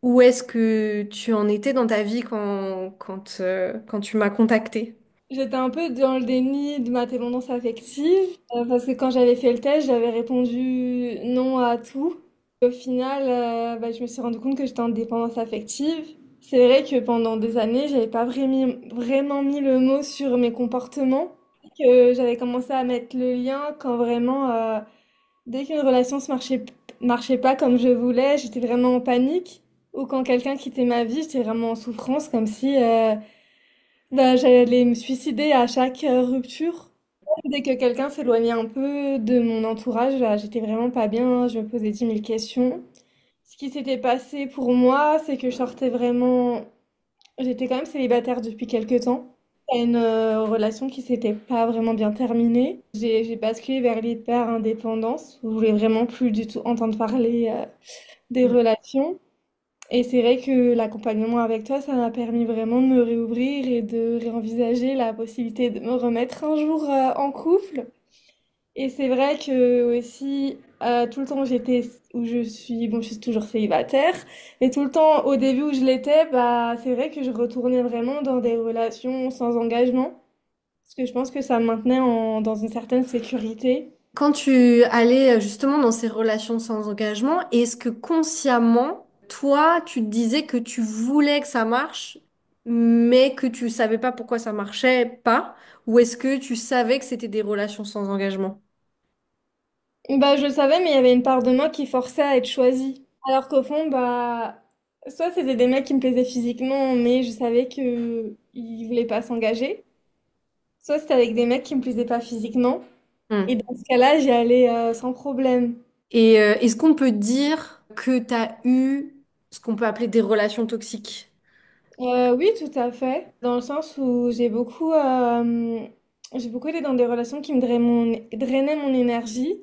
Où est-ce que tu en étais dans ta vie quand tu m'as contactée? J'étais un peu dans le déni de ma dépendance affective parce que quand j'avais fait le test, j'avais répondu non à tout. Au final, je me suis rendu compte que j'étais en dépendance affective. C'est vrai que pendant des années, j'avais pas vraiment mis le mot sur mes comportements. Que j'avais commencé à mettre le lien quand vraiment, dès qu'une relation marchait pas comme je voulais, j'étais vraiment en panique. Ou quand quelqu'un quittait ma vie, j'étais vraiment en souffrance, comme si j'allais me suicider à chaque rupture. Dès que quelqu'un s'éloignait un peu de mon entourage, j'étais vraiment pas bien, je me posais 10 000 questions. Ce qui s'était passé pour moi, c'est que je sortais vraiment. J'étais quand même célibataire depuis quelques temps. Une relation qui s'était pas vraiment bien terminée. J'ai basculé vers l'hyper-indépendance. Je voulais vraiment plus du tout entendre parler des relations. Et c'est vrai que l'accompagnement avec toi, ça m'a permis vraiment de me réouvrir et de réenvisager la possibilité de me remettre un jour en couple. Et c'est vrai que aussi, tout le temps où je suis, bon, je suis toujours célibataire, mais tout le temps au début où je l'étais, bah, c'est vrai que je retournais vraiment dans des relations sans engagement, parce que je pense que ça me maintenait dans une certaine sécurité. Quand tu allais justement dans ces relations sans engagement, est-ce que consciemment, toi, tu te disais que tu voulais que ça marche, mais que tu savais pas pourquoi ça marchait pas, ou est-ce que tu savais que c'était des relations sans engagement? Bah, je le savais, mais il y avait une part de moi qui forçait à être choisie. Alors qu'au fond, bah, soit c'était des mecs qui me plaisaient physiquement, mais je savais que ils voulaient pas s'engager. Soit c'était avec des mecs qui me plaisaient pas physiquement. Et Hmm. dans ce cas-là, j'y allais sans problème. Et est-ce qu'on peut dire que tu as eu ce qu'on peut appeler des relations toxiques? Oui, tout à fait. Dans le sens où j'ai beaucoup été dans des relations qui me drainaient mon énergie,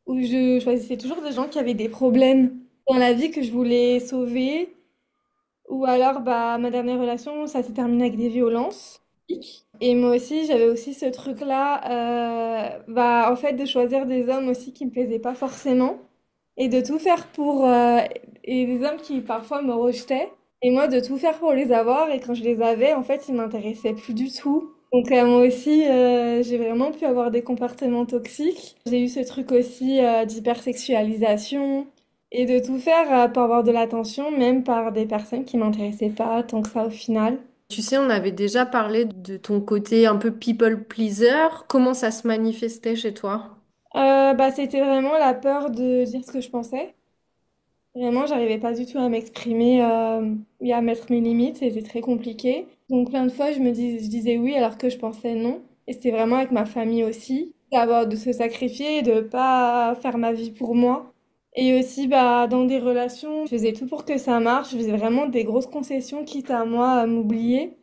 où je choisissais toujours des gens qui avaient des problèmes dans la vie que je voulais sauver. Ou alors, bah, ma dernière relation, ça s'est terminé avec des violences. Et moi aussi, j'avais aussi ce truc-là, en fait, de choisir des hommes aussi qui me plaisaient pas forcément. Et de tout faire et des hommes qui parfois me rejetaient. Et moi, de tout faire pour les avoir. Et quand je les avais, en fait, ils m'intéressaient plus du tout. Donc, moi aussi, j'ai vraiment pu avoir des comportements toxiques. J'ai eu ce truc aussi d'hypersexualisation et de tout faire pour avoir de l'attention, même par des personnes qui m'intéressaient pas tant que ça au final. Tu sais, on avait déjà parlé de ton côté un peu people pleaser. Comment ça se manifestait chez toi? C'était vraiment la peur de dire ce que je pensais. Vraiment, j'arrivais pas du tout à m'exprimer et à mettre mes limites, c'était très compliqué. Donc plein de fois, je disais oui alors que je pensais non. Et c'était vraiment avec ma famille aussi, d'avoir de se sacrifier et de pas faire ma vie pour moi. Et aussi, bah, dans des relations, je faisais tout pour que ça marche. Je faisais vraiment des grosses concessions, quitte à moi à m'oublier.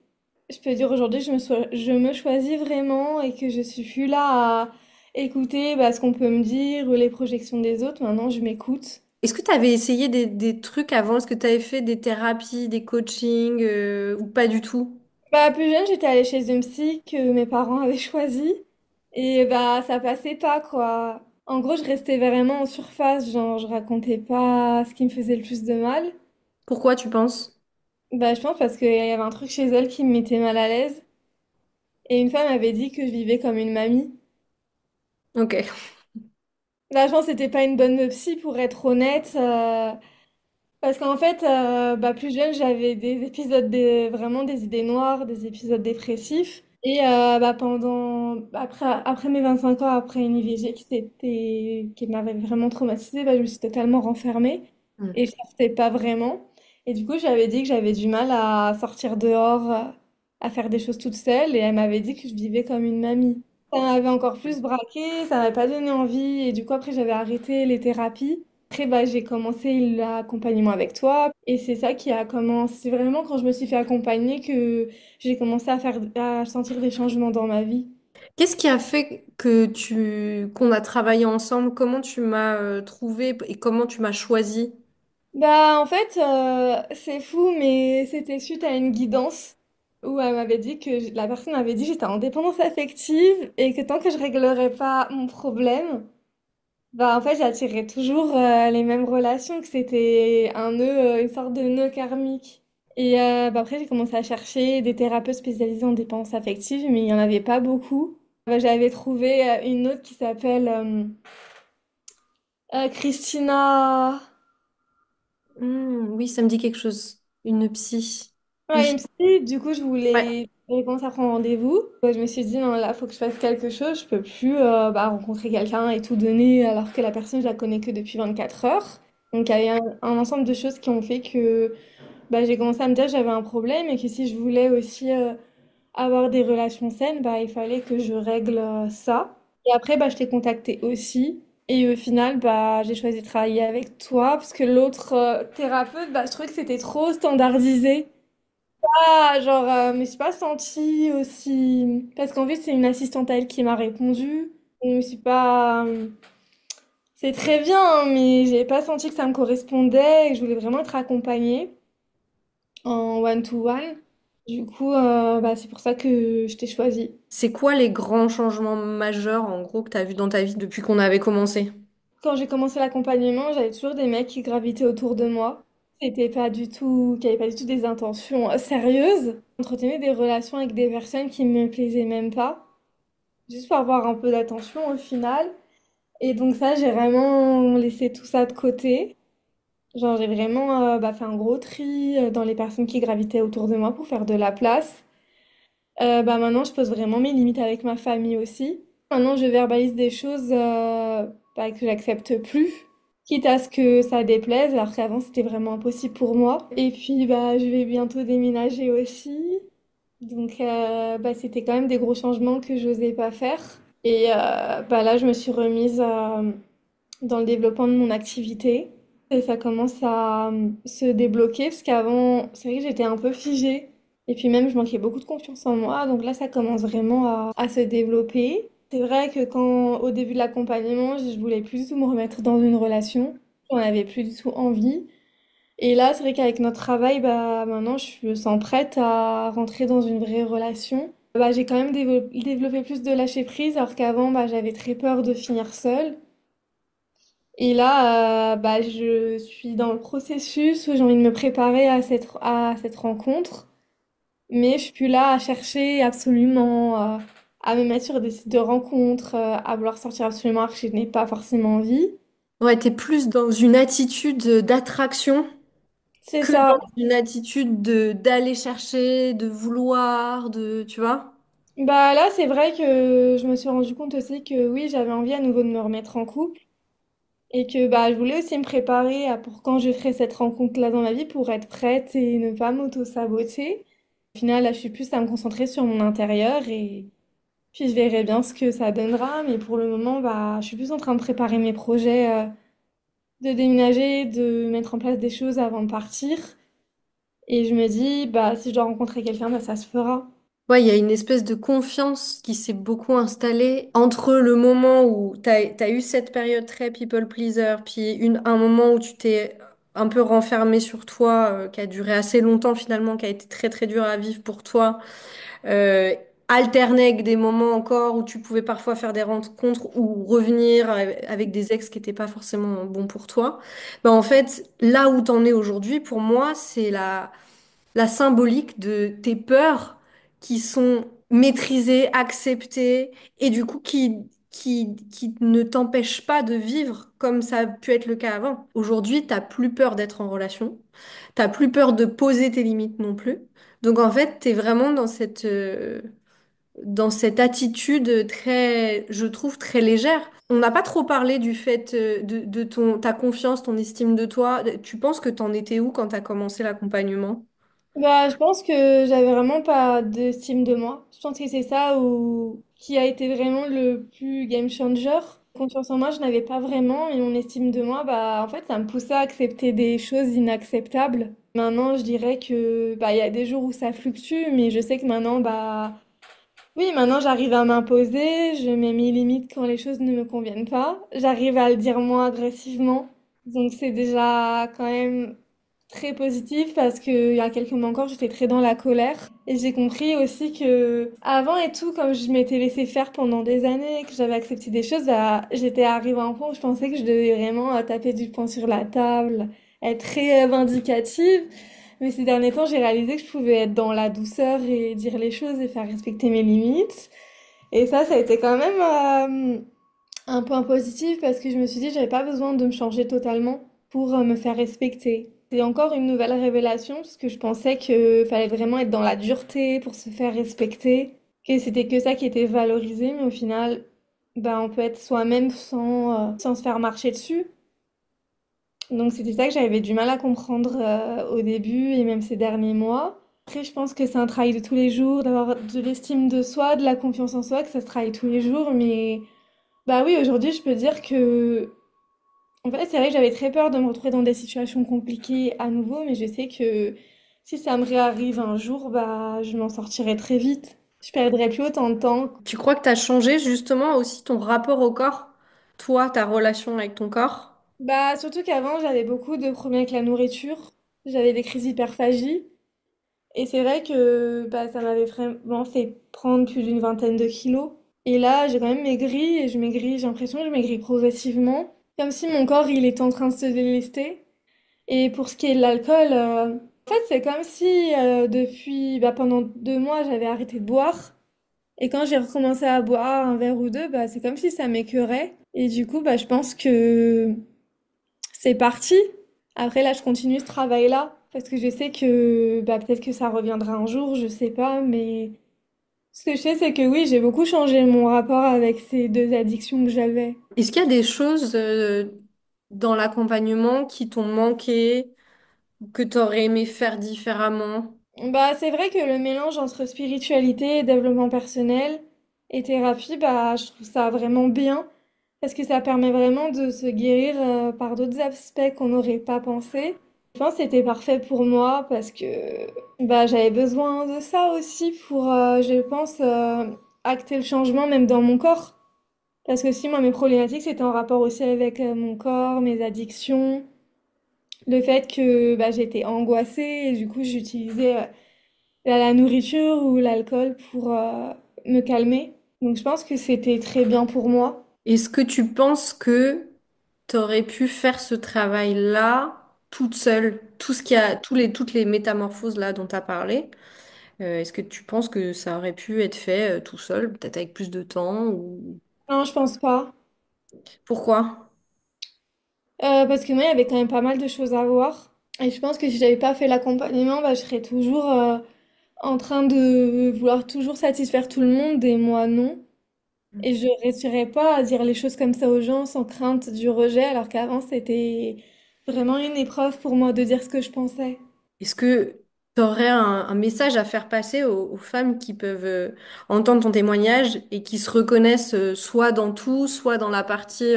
Je peux dire aujourd'hui, je me choisis vraiment et que je suis plus là à écouter bah, ce qu'on peut me dire ou les projections des autres. Maintenant, je m'écoute. Est-ce que tu avais essayé des trucs avant? Est-ce que tu avais fait des thérapies, des coachings ou pas du tout? Bah, plus jeune, j'étais allée chez une psy que mes parents avaient choisi. Et bah, ça passait pas, quoi. En gros, je restais vraiment en surface, genre, je racontais pas ce qui me faisait le plus de mal. Pourquoi tu penses? Bah, je pense parce qu'il y avait un truc chez elle qui me mettait mal à l'aise. Et une femme m'avait dit que je vivais comme une mamie. Ok. Bah, je pense que c'était pas une bonne psy, pour être honnête. Parce qu'en fait, plus jeune, j'avais vraiment des idées noires, des épisodes dépressifs. Et après mes 25 ans, après une IVG qui m'avait vraiment traumatisée, bah, je me suis totalement renfermée Hmm. et je sortais pas vraiment. Et du coup, j'avais dit que j'avais du mal à sortir dehors, à faire des choses toute seule. Et elle m'avait dit que je vivais comme une mamie. Ça m'avait encore plus braqué, ça m'avait pas donné envie. Et du coup, après, j'avais arrêté les thérapies. Après, bah, j'ai commencé l'accompagnement avec toi. Et c'est ça qui a commencé vraiment quand je me suis fait accompagner que j'ai commencé à sentir des changements dans ma vie. Qu'est-ce qui a fait qu'on a travaillé ensemble? Comment tu m'as trouvé et comment tu m'as choisi? Bah, en fait, c'est fou, mais c'était suite à une guidance où elle m'avait dit la personne m'avait dit que j'étais en dépendance affective et que tant que je réglerais pas mon problème, Bah, en fait, j'attirais toujours les mêmes relations, que c'était un nœud, une sorte de nœud karmique. Et bah, après, j'ai commencé à chercher des thérapeutes spécialisés en dépendance affective, mais il n'y en avait pas beaucoup. Bah, j'avais trouvé une autre qui s'appelle Christina. Oui, ça me dit quelque chose. Une psy. Ouais, une Oui. psy, du coup, Ouais. j'ai commencé à prendre rendez-vous. Ouais, je me suis dit, non, là, faut que je fasse quelque chose. Je peux plus bah, rencontrer quelqu'un et tout donner alors que la personne, je la connais que depuis 24 heures. Donc, il y avait un ensemble de choses qui ont fait que bah, j'ai commencé à me dire que j'avais un problème et que si je voulais aussi avoir des relations saines, bah, il fallait que je règle ça. Et après, bah, je t'ai contacté aussi. Et au final, bah, j'ai choisi de travailler avec toi parce que l'autre thérapeute, bah, je trouvais que c'était trop standardisé. Ah, genre, mais je me suis pas sentie aussi. Parce qu'en fait, c'est une assistante à elle qui m'a répondu. Je me suis pas. C'est très bien, hein, mais j'ai pas senti que ça me correspondait et que je voulais vraiment être accompagnée en one-to-one. Du coup, bah, c'est pour ça que je t'ai choisi. C'est quoi les grands changements majeurs, en gros, que tu as vu dans ta vie depuis qu'on avait commencé? Quand j'ai commencé l'accompagnement, j'avais toujours des mecs qui gravitaient autour de moi. C'était pas du tout, qui avaient pas du tout des intentions sérieuses. J'entretenais des relations avec des personnes qui me plaisaient même pas, juste pour avoir un peu d'attention au final. Et donc ça, j'ai vraiment laissé tout ça de côté. Genre, j'ai vraiment bah, fait un gros tri dans les personnes qui gravitaient autour de moi pour faire de la place. Bah, maintenant, je pose vraiment mes limites avec ma famille aussi. Maintenant, je verbalise des choses bah, que j'accepte plus, quitte à ce que ça déplaise, alors qu'avant, c'était vraiment impossible pour moi. Et puis, bah, je vais bientôt déménager aussi. Donc, bah, c'était quand même des gros changements que j'osais pas faire. Et bah, là, je me suis remise dans le développement de mon activité. Et ça commence à se débloquer parce qu'avant, c'est vrai que j'étais un peu figée. Et puis même, je manquais beaucoup de confiance en moi. Donc là, ça commence vraiment à se développer. C'est vrai que quand, au début de l'accompagnement, je voulais plus du tout me remettre dans une relation. J'en avais plus du tout envie. Et là, c'est vrai qu'avec notre travail, bah, maintenant, je me sens prête à rentrer dans une vraie relation. Bah, j'ai quand même développé plus de lâcher prise, alors qu'avant, bah, j'avais très peur de finir seule. Et là, bah, je suis dans le processus où j'ai envie de me préparer à cette rencontre, mais je suis plus là à chercher absolument à me mettre sur des sites de rencontres, à vouloir sortir absolument alors que je n'ai pas forcément envie. Ouais, t'es plus dans une attitude d'attraction C'est que ça. dans une attitude de d'aller chercher, de vouloir, de, tu vois? Bah là, c'est vrai que je me suis rendu compte aussi que oui, j'avais envie à nouveau de me remettre en couple et que bah, je voulais aussi me préparer à pour quand je ferai cette rencontre-là dans ma vie pour être prête et ne pas m'auto-saboter. Au final, là, je suis plus à me concentrer sur mon intérieur et puis je verrai bien ce que ça donnera. Mais pour le moment, bah, je suis plus en train de préparer mes projets, de déménager, de mettre en place des choses avant de partir. Et je me dis, bah, si je dois rencontrer quelqu'un, bah, ça se fera. Ouais, il y a une espèce de confiance qui s'est beaucoup installée entre le moment où t'as eu cette période très people pleaser, puis un moment où tu t'es un peu renfermé sur toi, qui a duré assez longtemps finalement, qui a été très très dur à vivre pour toi, euh, alterné avec des moments encore où tu pouvais parfois faire des rencontres ou revenir avec des ex qui n'étaient pas forcément bons pour toi. Ben, en fait, là où t'en es aujourd'hui, pour moi, c'est la symbolique de tes peurs qui sont maîtrisées, acceptées et du coup qui ne t'empêchent pas de vivre comme ça a pu être le cas avant. Aujourd'hui, t'as plus peur d'être en relation, t'as plus peur de poser tes limites non plus. Donc en fait, t'es vraiment dans cette attitude très, je trouve, très légère. On n'a pas trop parlé du fait de ta confiance, ton estime de toi. Tu penses que t'en étais où quand t'as commencé l'accompagnement? Bah, je pense que j'avais vraiment pas d'estime de moi. Je pense que c'est ça qui a été vraiment le plus game changer. Confiance en moi, je n'avais pas vraiment, et mon estime de moi, bah, en fait, ça me poussait à accepter des choses inacceptables. Maintenant, je dirais que, bah, il y a des jours où ça fluctue, mais je sais que maintenant, bah, oui, maintenant, j'arrive à m'imposer, je mets mes limites quand les choses ne me conviennent pas. J'arrive à le dire moins agressivement. Donc, c'est déjà quand même très positif parce que il y a quelques mois encore, j'étais très dans la colère. Et j'ai compris aussi que avant et tout, comme je m'étais laissé faire pendant des années, que j'avais accepté des choses, bah, j'étais arrivée à un point où je pensais que je devais vraiment taper du poing sur la table, être très vindicative. Mais ces derniers temps, j'ai réalisé que je pouvais être dans la douceur et dire les choses et faire respecter mes limites. Et ça a été quand même un point positif parce que je me suis dit que j'avais pas besoin de me changer totalement pour me faire respecter. C'est encore une nouvelle révélation parce que je pensais que fallait vraiment être dans la dureté pour se faire respecter, que c'était que ça qui était valorisé, mais au final, bah, on peut être soi-même sans se faire marcher dessus. Donc c'était ça que j'avais du mal à comprendre au début et même ces derniers mois. Après, je pense que c'est un travail de tous les jours, d'avoir de l'estime de soi, de la confiance en soi, que ça se travaille tous les jours, mais bah oui, aujourd'hui, je peux dire que, en fait, c'est vrai que j'avais très peur de me retrouver dans des situations compliquées à nouveau, mais je sais que si ça me réarrive un jour, bah, je m'en sortirai très vite. Je perdrai plus autant de temps. Tu crois que tu as changé justement aussi ton rapport au corps, toi, ta relation avec ton corps? Bah, surtout qu'avant, j'avais beaucoup de problèmes avec la nourriture. J'avais des crises d'hyperphagie. Et c'est vrai que bah, ça m'avait vraiment fait prendre plus d'une vingtaine de kilos. Et là, j'ai quand même maigri et je maigris, j'ai l'impression que je maigris progressivement. Comme si mon corps, il était en train de se délester. Et pour ce qui est de l'alcool, en fait, c'est comme si depuis, bah, pendant 2 mois, j'avais arrêté de boire. Et quand j'ai recommencé à boire un verre ou deux, bah, c'est comme si ça m'écœurait. Et du coup, bah, je pense que c'est parti. Après, là, je continue ce travail-là. Parce que je sais que bah, peut-être que ça reviendra un jour, je sais pas. Mais ce que je sais, c'est que oui, j'ai beaucoup changé mon rapport avec ces deux addictions que j'avais. Est-ce qu'il y a des choses dans l'accompagnement qui t'ont manqué, que tu aurais aimé faire différemment? Bah, c'est vrai que le mélange entre spiritualité, développement personnel et thérapie, bah, je trouve ça vraiment bien parce que ça permet vraiment de se guérir par d'autres aspects qu'on n'aurait pas pensé. Je pense que c'était parfait pour moi parce que bah, j'avais besoin de ça aussi pour, je pense, acter le changement même dans mon corps. Parce que si moi, mes problématiques, c'était en rapport aussi avec mon corps, mes addictions, le fait que bah, j'étais angoissée et du coup, j'utilisais la nourriture ou l'alcool pour me calmer. Donc je pense que c'était très bien pour moi. Est-ce que tu penses que tu aurais pu faire ce travail-là toute seule, tout ce qui a, toutes les métamorphoses là dont tu as parlé, est-ce que tu penses que ça aurait pu être fait tout seul, peut-être avec plus de temps ou Non, je pense pas. pourquoi? Parce que moi, il y avait quand même pas mal de choses à voir. Et je pense que si j'avais pas fait l'accompagnement, bah, je serais toujours en train de vouloir toujours satisfaire tout le monde et moi non. Et je réussirais pas à dire les choses comme ça aux gens sans crainte du rejet, alors qu'avant, c'était vraiment une épreuve pour moi de dire ce que je pensais. Est-ce que tu aurais un message à faire passer aux femmes qui peuvent entendre ton témoignage et qui se reconnaissent soit dans tout, soit dans la partie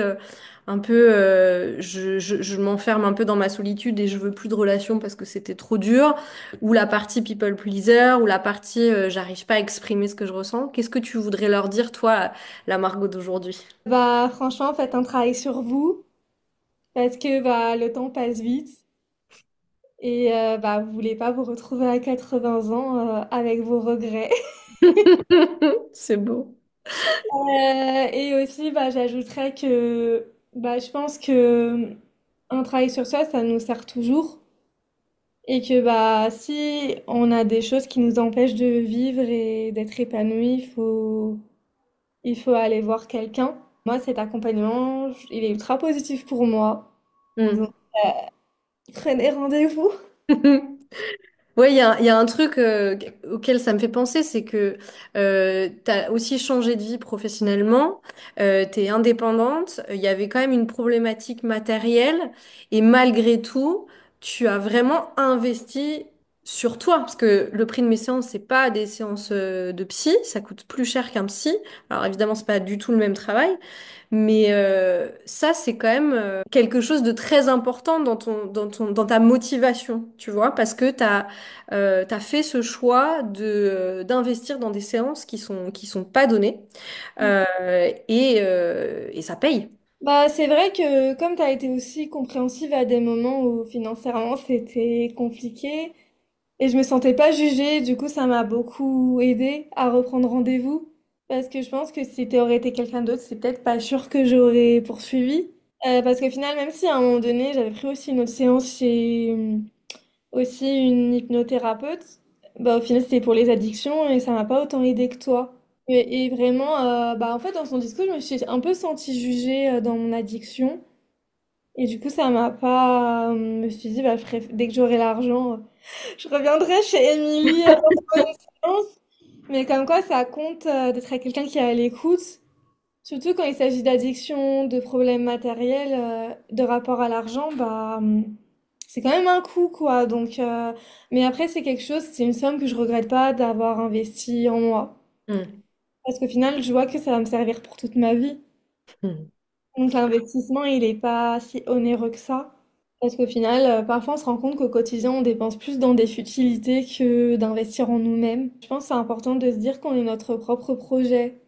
un peu je m'enferme un peu dans ma solitude et je veux plus de relations parce que c'était trop dur, ou la partie people pleaser, ou la partie j'arrive pas à exprimer ce que je ressens. Qu'est-ce que tu voudrais leur dire, toi, la Margot d'aujourd'hui? Bah, franchement, faites un travail sur vous parce que bah, le temps passe vite. Et bah, vous voulez pas vous retrouver à 80 ans avec vos regrets. C'est beau. Et aussi, bah, j'ajouterais que bah, je pense que un travail sur soi, ça nous sert toujours. Et que bah, si on a des choses qui nous empêchent de vivre et d'être épanoui, il faut aller voir quelqu'un. Moi, cet accompagnement, il est ultra positif pour moi. Donc, prenez rendez-vous. Ouais, il y a un truc auquel ça me fait penser, c'est que tu as aussi changé de vie professionnellement, tu es indépendante, il y avait quand même une problématique matérielle, et malgré tout, tu as vraiment investi sur toi, parce que le prix de mes séances, c'est pas des séances de psy, ça coûte plus cher qu'un psy. Alors évidemment, c'est pas du tout le même travail, mais ça, c'est quand même quelque chose de très important dans ta motivation, tu vois, parce que t'as fait ce choix d'investir dans des séances qui sont pas données et ça paye. Bah, c'est vrai que comme tu as été aussi compréhensive à des moments où financièrement c'était compliqué et je me sentais pas jugée, du coup ça m'a beaucoup aidé à reprendre rendez-vous parce que je pense que si t'aurais été quelqu'un d'autre, c'est peut-être pas sûr que j'aurais poursuivi. Parce qu'au final, même si à un moment donné j'avais pris aussi une autre séance chez aussi une hypnothérapeute, bah au final c'était pour les addictions et ça m'a pas autant aidé que toi. Et vraiment, bah en fait dans son discours, je me suis un peu sentie jugée dans mon addiction. Et du coup, ça m'a pas. Je me suis dit, bah, dès que j'aurai l'argent, je reviendrai chez Émilie pour une séance. Mais comme quoi, ça compte d'être avec quelqu'un qui est à l'écoute. Surtout quand il s'agit d'addiction, de problèmes matériels, de rapport à l'argent, bah, c'est quand même un coût, quoi. Donc, mais après, c'est quelque chose, c'est une somme que je regrette pas d'avoir investi en moi. Hmm. Parce qu'au final, je vois que ça va me servir pour toute ma vie. Hmm. Donc l'investissement, il est pas si onéreux que ça. Parce qu'au final, parfois on se rend compte qu'au quotidien, on dépense plus dans des futilités que d'investir en nous-mêmes. Je pense que c'est important de se dire qu'on est notre propre projet.